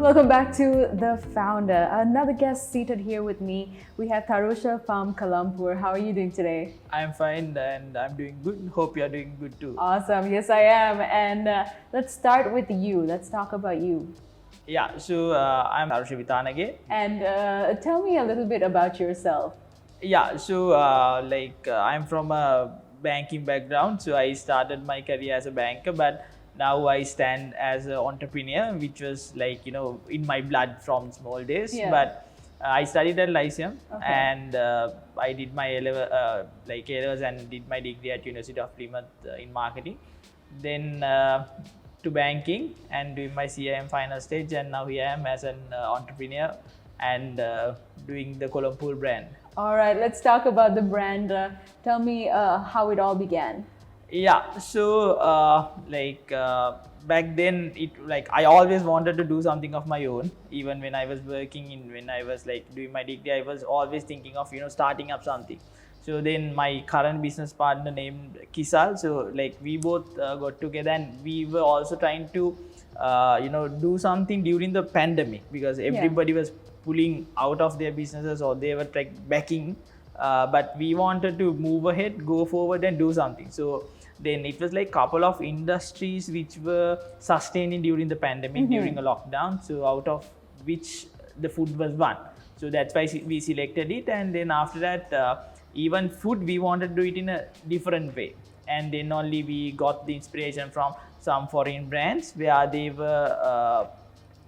Welcome back to The Founder. Another guest seated here with me. We have Tharusha from Colompur. How are you doing today? I'm fine and I'm doing good. Hope you're doing good too. Awesome. Yes, I am. And let's start with you. Let's talk about you. Yeah, so I'm Tharusha Vithanage. And tell me a little bit about yourself. Yeah, so I'm from a banking background. So I started my career as a banker, but now I stand as an entrepreneur, which was in my blood from small days. Yeah. But I studied at Lyceum, Okay. and I did my A-levels and did my degree at University of Plymouth in marketing. Then to banking and doing my CIM final stage, and now here I am as an entrepreneur and doing the Colompur brand. All right, let's talk about the brand. Tell me how it all began. Yeah, so back then, I always wanted to do something of my own. Even when I was when I was doing my degree, I was always thinking of starting up something. So then my current business partner named Kisal, so we both got together, and we were also trying to do something during the pandemic, because everybody was pulling out of their businesses, or they were backing. But we wanted to move ahead, go forward and do something. So then it was couple of industries which were sustaining during the pandemic, during a lockdown. So out of which the food was one. So that's why we selected it. And then after that, even food, we wanted to do it in a different way. And then only we got the inspiration from some foreign brands where they were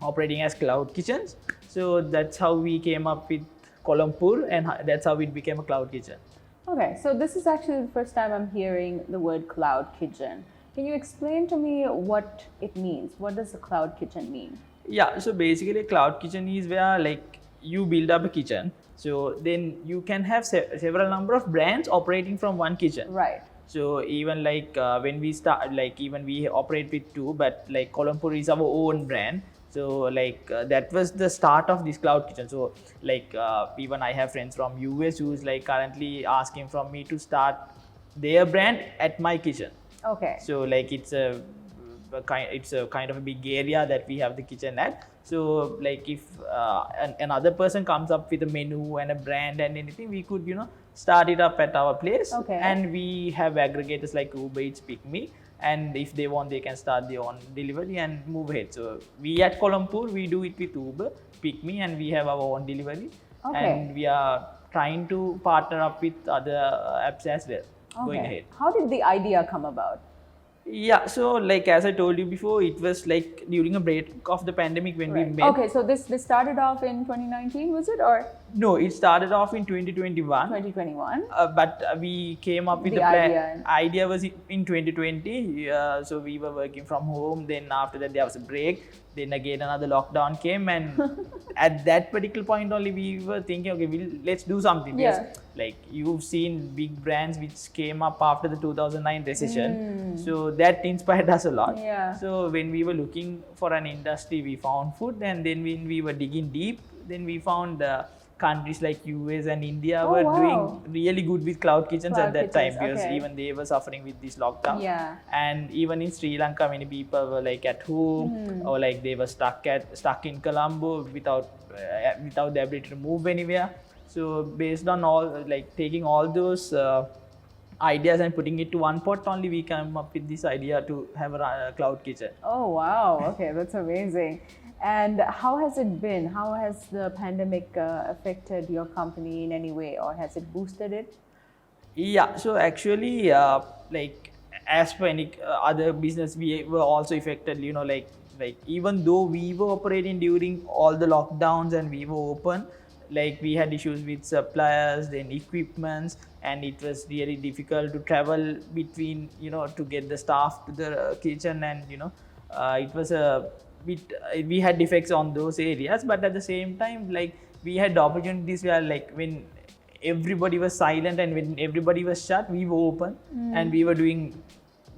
operating as cloud kitchens. So that's how we came up with Colompur, and that's how it became a cloud kitchen. Okay, so this is actually the first time I'm hearing the word cloud kitchen. Can you explain to me what it means? What does a cloud kitchen mean? Yeah, so basically a cloud kitchen is where you build up a kitchen. So then you can have several number of brands operating from one kitchen. Right. So even when we start, even we operate with two, but Colompur is our own brand. So that was the start of this cloud kitchen. So even I have friends from US who's currently asking from me to start their brand at my kitchen. Okay. So it's a kind of a big area that we have the kitchen at. So if another person comes up with a menu and a brand and anything, we could start it up at our place. Okay. And we have aggregators like Uber Eats, Pick Me. And if they want, they can start their own delivery and move ahead. So we at Colompur, we do it with Uber, Pick Me, and we have our own delivery. Okay. And we are trying to partner up with other apps as well. Okay. Going ahead. How did the idea come about? Yeah, so as I told you before, it was during a break of the pandemic when we met. Okay, so this started off in 2019, was it, or? No, it started off in 2021. 2021. But we came up with the plan. Idea was in 2020. So we were working from home. Then after that, there was a break. Then again another lockdown came, and at that particular point only we were thinking, okay, let's do something. Because you've seen big brands which came up after the 2009 recession. So that inspired us a lot. Yeah. So when we were looking for an industry, we found food, and then when we were digging deep, then we found countries like US and India were doing really good with cloud kitchens at that time, because even they were suffering with this lockdown. Yeah. And even in Sri Lanka, many people were at home, or they were stuck in Colombo without the ability to move anywhere. So based on all taking all those ideas and putting it to one pot, only we came up with this idea to have a cloud kitchen. Oh wow! Okay, that's amazing. And how has it been? How has the pandemic affected your company in any way, or has it boosted it? Yeah, so actually, as per any other business, we were also affected. Even though we were operating during all the lockdowns and we were open, we had issues with suppliers, then equipments, and it was really difficult to travel between, to get the staff to the kitchen, and it was a bit, we had defects on those areas. But at the same time, we had opportunities where when everybody was silent and when everybody was shut, we were open and we were doing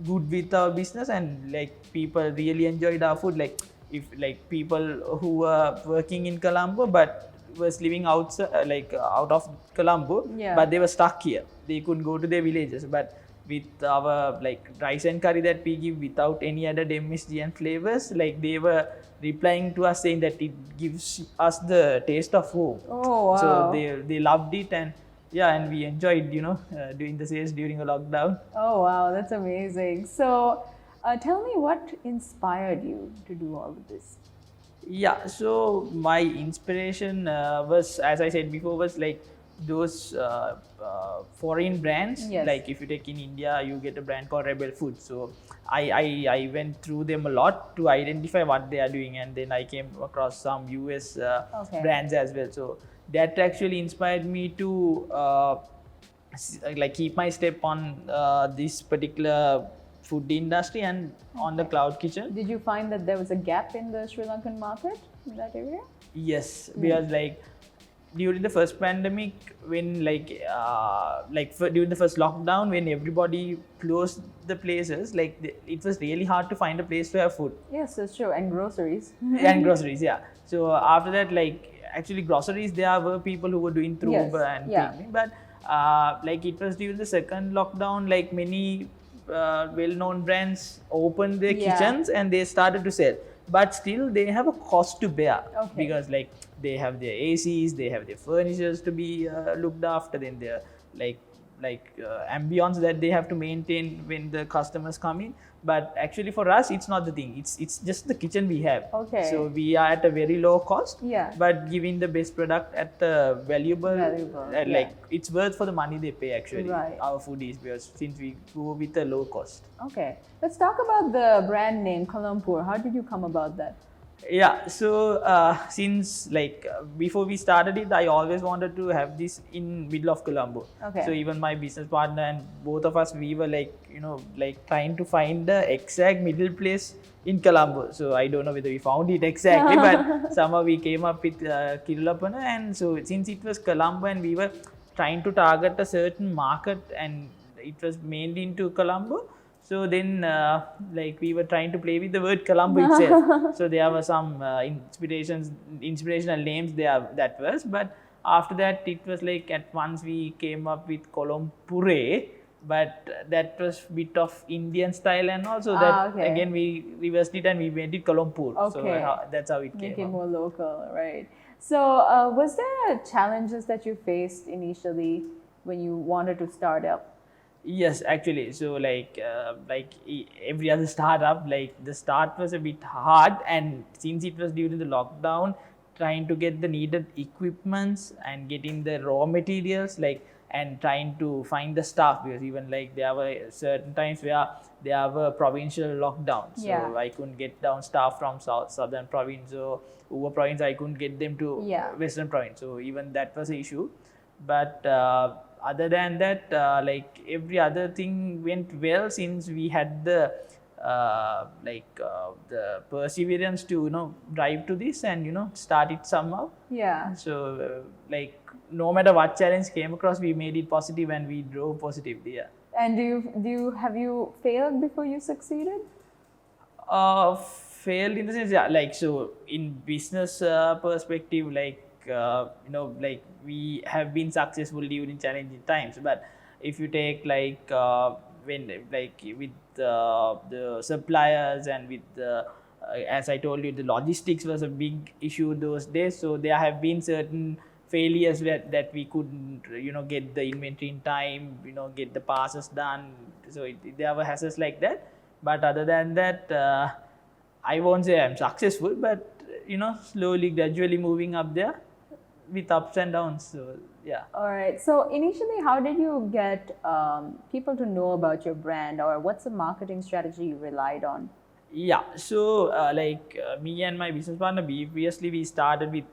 good with our business, and people really enjoyed our food. If people who were working in Colombo but was living outside, out of Colombo, but they were stuck here, they couldn't go to their villages. But with our rice and curry that we give without any other MSG and flavors, they were replying to us saying that it gives us the taste of home. Oh, wow. So they loved it, and yeah, and we enjoyed doing the sales during a lockdown. Oh, wow, that's amazing. So, tell me what inspired you to do all of this? Yeah, so my inspiration was, as I said before, was like those foreign brands. Yes. Like if you take in India, you get a brand called Rebel Food. So I went through them a lot to identify what they are doing, and then I came across some US Okay. brands as well. So that actually inspired me to like keep my step on this particular food industry and on the cloud kitchen. Did you find that there was a gap in the Sri Lankan market in that area? Yes, because like during the first pandemic, when during the first lockdown, when everybody closed the places, it was really hard to find a place to have food. Yes, that's true. And groceries. And groceries, yeah. So after that, actually groceries, there were people who were doing through Yes, Uber and yeah. thing, but it was during the second lockdown, like many well-known brands opened their Yeah. kitchens and they started to sell, but still they have a cost to bear. Okay. Because they have their ACs, they have their furnitures to be looked after, then their ambience that they have to maintain when the customers come in. But actually for us, it's not the thing. It's just the kitchen we have. Okay. So we are at a very low cost, Yeah. but giving the best product at the valuable, yeah. it's worth for the money they pay actually. Right. Our food is, because since we go with a low cost. Okay. Let's talk about the brand name Colompur. How did you come about that? Yeah, so since before we started it, I always wanted to have this in middle of Colombo. Okay. So even my business partner and both of us, we were trying to find the exact middle place in Colombo. So I don't know whether we found it exactly, but somehow we came up with Kirulapana. And so since it was Colombo and we were trying to target a certain market and it was mainly into Colombo, so then we were trying to play with the word Colombo itself. So there were some inspirational names there that was, but after that it was at once we came up with Colompure, but that was bit of Indian style, and also that okay. again we reversed it and we made it Colompur. Okay. So that's how it Make came it up. more local, right? So was there challenges that you faced initially when you wanted to start up? Yes, actually. So every other startup, the start was a bit hard, and since it was during the lockdown, trying to get the needed equipments and getting the raw materials, and trying to find the staff, because even there were certain times where there were provincial lockdowns. So Yeah. I couldn't get down staff from southern province or Uva province. I couldn't get them to Yeah. western province. So even that was an issue. But other than that, every other thing went well, since we had the perseverance to drive to this and start it somehow. Yeah. So no matter what challenge came across, we made it positive and we drove positively. Yeah. And have you failed before you succeeded? Failed in the sense, yeah, so in business perspective, we have been successful during challenging times. But if you take when with the suppliers and with the as I told you, the logistics was a big issue those days. So there have been certain failures that we couldn't get the inventory in time, get the passes done. So there were hassles like that. But other than that, I won't say I'm successful, but slowly, gradually moving up there with ups and downs. So yeah. All right. So initially, how did you get people to know about your brand, or what's the marketing strategy you relied on? Yeah. So me and my business partner, previously we started with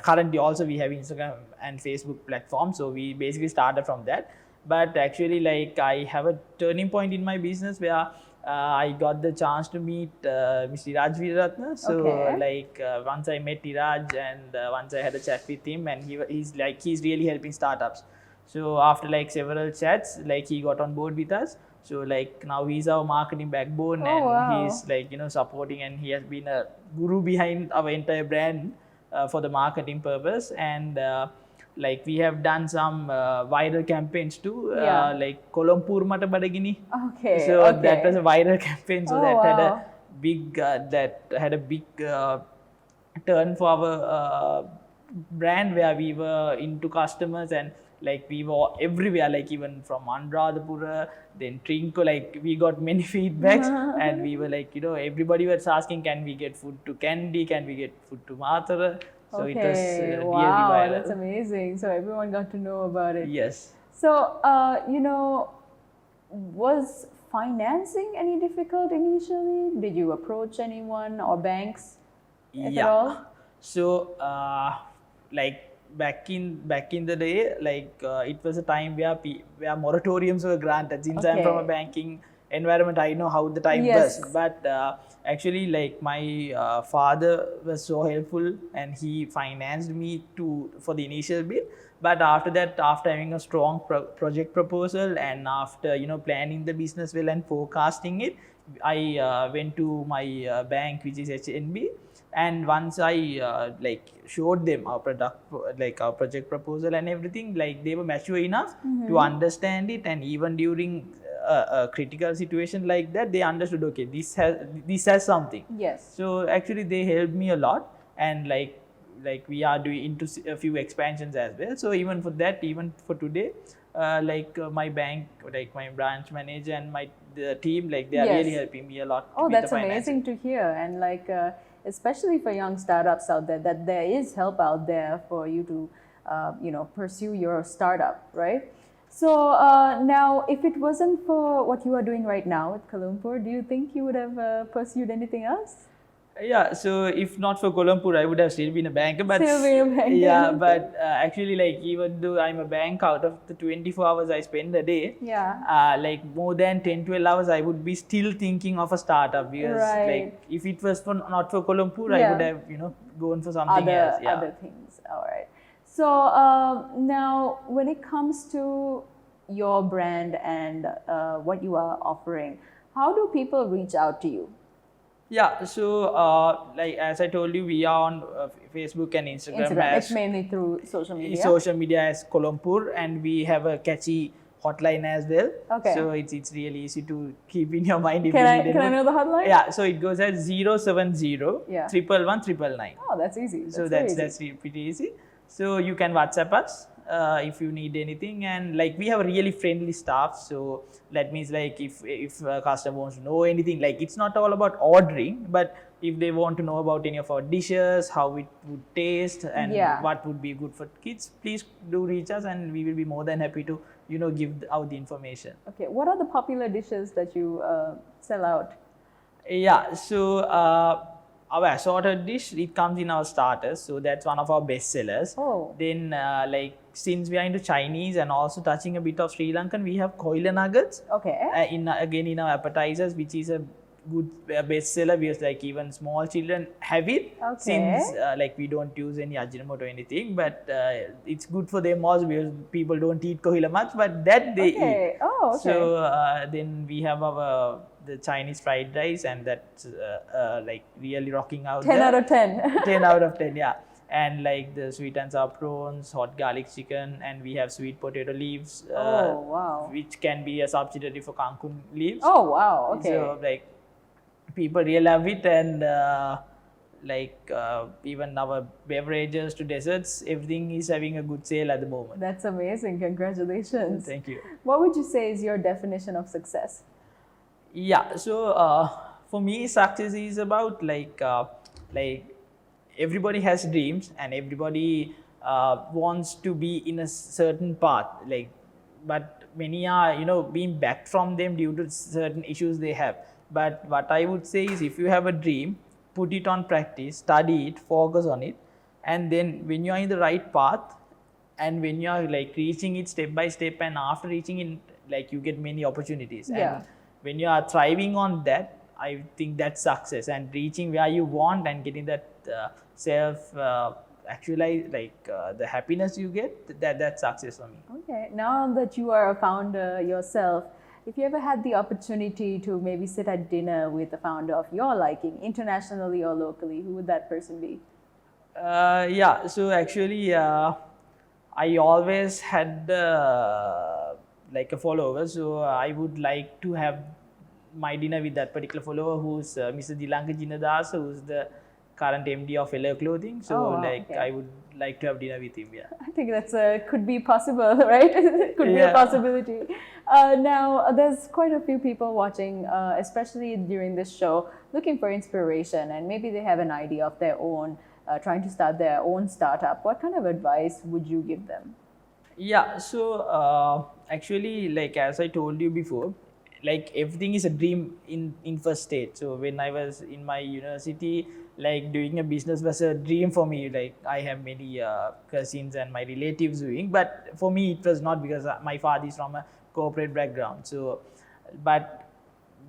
currently also we have Instagram and Facebook platform. So we basically started from that. But actually, I have a turning point in my business where I got the chance to meet Mr. Tiraj Veeratna. So Okay. once I met Tiraj and once I had a chat with him, and he's really helping startups. So after several chats, he got on board with us. So now he's our marketing backbone, Oh, and wow. he's supporting, and he has been a guru behind our entire brand for the marketing purpose. And we have done some viral campaigns too, Yeah. Colompur Mata Badagini. Okay. So okay. that was a viral campaign. So Oh, that had wow. big that had a big turn for our brand, where we were into customers, and like we were everywhere, like even from Anuradhapura, then Trinco, like we got many feedbacks, and we were like, everybody was asking, can we get food to Kandy, can we get food to Mathura? So it was Okay, really wow, viral. that's amazing. So everyone got to know about it. Yes. So, was financing any difficult initially? Did you approach anyone or banks if at all? So, like back in the day, like it was a time where moratoriums were granted. Since I'm from a Okay. banking environment, I know how the time Yes. was. But actually, like my father was so helpful, and he financed me for the initial bit. But after that, after having a strong project proposal, and after planning the business well and forecasting it, I went to my bank, which is HNB. And once I like showed them our like our project proposal and everything, like they were mature enough to understand it, and even during a critical situation like that, they understood, okay, this has something. Yes. So actually they helped me a lot, and like we are doing into a few expansions as well. So even for that, even for today, my bank, like my branch manager and the team, like they are really Yes. helping me a lot. Oh, with that's the financing. amazing to hear. And like, especially for young startups out there, that there is help out there for you to, pursue your startup, right? So now, if it wasn't for what you are doing right now at Colompur, do you think you would have pursued anything else? Yeah, so if not for Colompur, I would have still been a banker. But Still be a banker. yeah, but actually, like even though I'm a bank, out of the 24 hours I spend a day, Yeah. like more than 10-12 hours, I would be still thinking of a startup, because Right. like if it was not for Colompur, I Yeah. would have gone for something else. Yeah. Other things. All right. So now, when it comes to your brand and what you are offering, how do people reach out to you? Yeah, so like as I told you, we are on Facebook and Instagram. It's mainly through social media. Social media as Colompur, and we have a catchy hotline as well. Okay. So it's really easy to keep in your mind if Can you need I know the hotline? Yeah, so it goes at 070 Yeah. 111 Oh, that's easy. So very easy. that's pretty easy. So you can WhatsApp us if you need anything, and like we have a really friendly staff. So that means like if a customer wants to know anything, like it's not all about ordering, but if they want to know about any of our dishes, how it would taste, and Yeah. what would be good for kids, please do reach us, and we will be more than happy to give out the information. Okay. What are the popular dishes that you sell out? Yeah, so our assorted dish, it comes in our starters, so that's one of our best sellers. Oh. Then like since we are into Chinese and also touching a bit of Sri Lankan, we have koila nuggets. Okay. In our appetizers, which is a good bestseller, because like even small children have it. Okay. Since like we don't use any ajinomoto or anything, but it's good for them also, because people don't eat kohila much, but that they eat. Oh, okay. So then we have the Chinese fried rice, and that's like really rocking out 10 there. out of 10. 10 out of 10, yeah. And like the sweet and sour prawns, hot garlic chicken, and we have sweet potato leaves, Oh, wow. which can be a substitute for kangkung leaves. Oh, wow. Okay. So like people really love it, and even our beverages to desserts, everything is having a good sale at the moment. That's amazing. Congratulations. Thank you. What would you say is your definition of success? Yeah, so for me, success is about like everybody has dreams, and everybody wants to be in a certain path, like, but many are being backed from them due to certain issues they have. But what I would say is, if you have a dream, put it on practice, study it, focus on it, and then when you are in the right path, and when you are like reaching it step by step, and after reaching it, like you get many opportunities. Yeah. And when you are thriving on that, I think that's success, and reaching where you want and getting that self actualize, like the happiness you get, that's success for me. Okay. Now that you are a founder yourself, if you ever had the opportunity to maybe sit at dinner with a founder of your liking, internationally or locally, who would that person be? Yeah, so actually I always had like a follower, so I would like to have my dinner with that particular follower, who's Mr. Dilanka Jinadasa, who's the current MD of Hello Clothing. So Oh, wow, like okay. I would like to have dinner with him. Yeah. I think that's could be possible, right? Could be a Yeah. possibility. Now, there's quite a few people watching, especially during this show, looking for inspiration, and maybe they have an idea of their own, trying to start their own startup. What kind of advice would you give them? Yeah, so actually, like as I told you before, like everything is a dream in first stage. So when I was in my university, like doing a business was a dream for me. Like I have many cousins and my relatives doing, but for me it was not, because my father is from a corporate background. So, but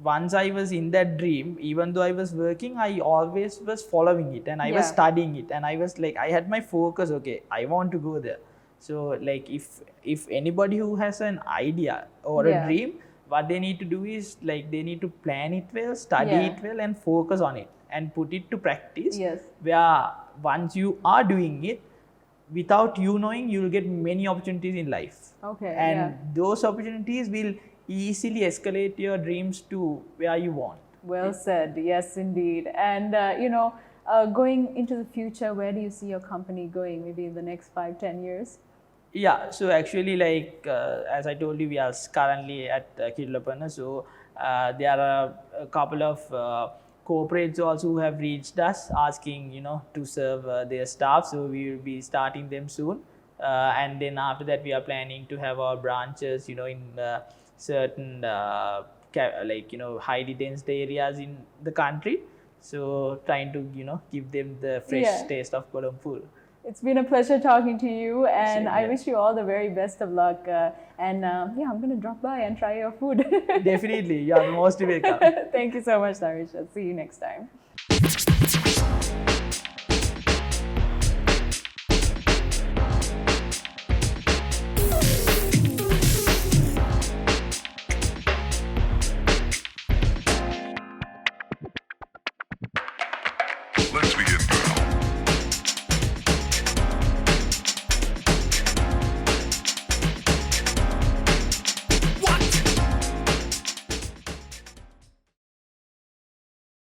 once I was in that dream, even though I was working, I always was following it, and I was Yeah. studying it, and I was like, I had my focus. Okay, I want to go there. So like if anybody who has an idea or Yeah. a dream, what they need to do is like they need to plan it well, study Yeah. it well, and focus on it and put it to practice. Yes. Where once you are doing it, without you knowing, you will get many opportunities in life. Okay, And yeah. those opportunities will easily escalate your dreams to where you want. Well said. Yes, indeed. And going into the future, where do you see your company going? Maybe in the next 5-10 years. Yeah, so actually, like as I told you, we are currently at Kirlapana. So there are a couple of corporates also who have reached us asking, to serve their staff. So we will be starting them soon. And then after that, we are planning to have our branches, in certain highly dense areas in the country. So trying to give them the fresh Yeah. taste of Colompur. It's been a pleasure talking to you, and Same I here. wish you all the very best of luck. I'm going to drop by and try your food. Definitely, you are most welcome. Thank you so much, Tharusha. See you next time.